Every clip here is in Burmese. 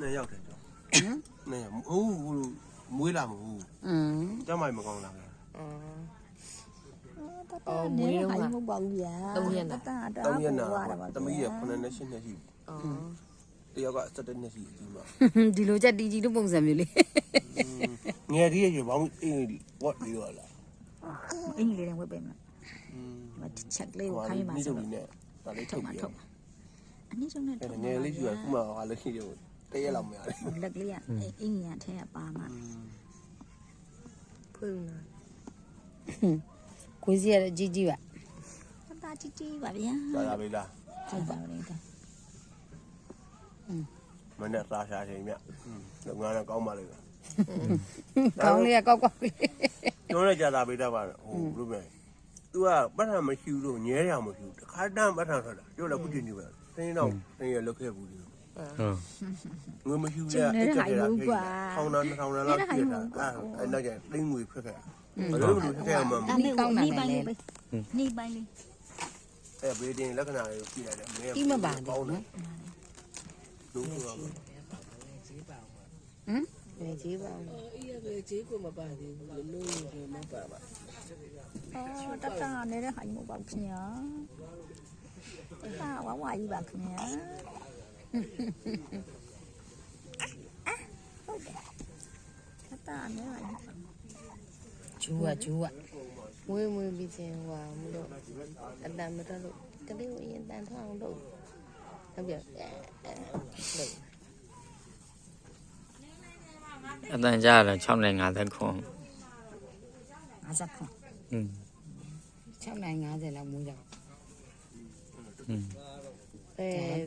နှစ်ယောက်တယ်ကျော်နှစ်ယောက်ဟုတ်မွေးလာမဟုတ်ကျမမကောင်းလာပဲမွေးတော့မဟုတ်ပါဘူးဗျာ3ရက်နာသမီးရ9နှစ်8နှစ်ရှိပြီတယောက်က17နှစ်ရှိပြီမှာဒီလိုချက်တီကြီးတို့ပုံစံမျိုးလေးငယ်ကြီးရဘောင်းဝတ်ပြီးတော့လားအင်းလေးနဲ့ဝတ်ပေးမလားချက်လေးကိုခိုင်းပါစို့ဒါလေးထုတ်ပြီးအနည်းဆုံးနဲ့ငယ်လေးယူရခုမှဟာလက်ရှိတယ်တရက်လောက်မရတယ်လက်ကလေးကအင်းကြီးအထက်ကပါမှာဖွင့်လာကိုစီရကြီးကြီးပါတာကြီးကြီးပါဗျာဒါပဲလားဟုတ်ပါလေမနဲ့စားရှာချိန်မြလုပ်ငန်းတော့ကောင်းပါလေကောင်းလေးကောက်လေးကျွန်တော်လည်းကြာတာပေးတတ်ပါဟိုဘယ်လိုပဲသူကပတ်ထံမရှိဘူးလို့ညဲရမရှိဘူးတခါတန်းပတ်ထံထွက်တာပြောလည်းခုတင်နေပဲတင်းတော့တင်းရလုတ်ခဲ့ဘူးဒီငွေမရှိဘူးလေအဲ့ကြက်ရတာထောင်းတာ2000လောက်ပြည့်တာအဲ့နောက်ကျတင်းငွေဖက်ခဲ့ဘယ်လိုလုပ်ခဲ့ရမှာမသိကောင်းတာလေနေပိုင်းလေးအဲ့ဘေးတင်လက္ခဏာတွေပြရတယ်မင်းကဒီမပါဘူးနော်လုံးဝဟမ်ကြေးပါအေးရကြေးကိုမပါသေးဘူးလို့လို့မပါပါတတနေတဲ့ဟာကြီးမပေါ့ခင်ဗျာတဝဝကြီးပါခင်ဗျာတနေပါဂျူဝမွေးပြီးချင်းဟွာမလို့အတန်မတော့လို့ကလေးကိုရင်တန်ထောင်းလို့ဟုတ်ပြလို့အတန်ကြားတော့6နဲ့50ခွန်50ခွန်6နဲ့50လောက်မူးကြ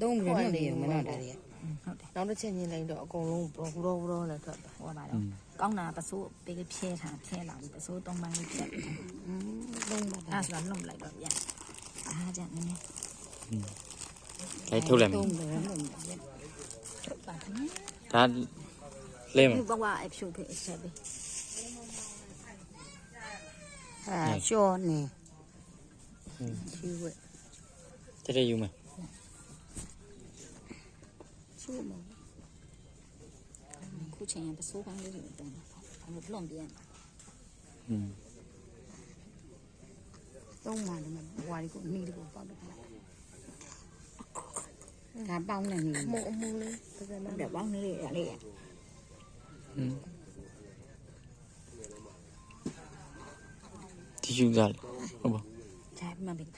သုံးပြီးတော့နေရမနော်ဒါတွေဟုတ်တယ်နောက်တစ်ချက်ညင်လိုက်တော့အကုန်လုံးဘောနဲ့ထွက်တာဟောပါတော့ကောင်းတာပစိုးပေးလေးဖြဲလာပြီးပစိုး3ပိုင်းလေးဖြဲလုံးပါအဲ့ဆိုတော့လုံးလိုက်တော့ပြန်အားကြနေလိုက်ထုတ်လိုက်မယ်ဒါလဲမယ်ဘဝအဖြူဖေးဆက်ပြီရှောနေရှိဝဲတည်းယူမယ်ရှိမခုချိန်ပစိုးပိုင်းလေးတွေတန်းအဲ့လိုလွန်ပြန်သုံးမှလည်းဘွားလေးကိုနီးလေးကိုပေါက်တယ်ဒါပေါင်းနေနေမုံလေးဒါပေါင်းနေရလေတီယူကြလေဟုတ်ပါဒါမှမဟုတ်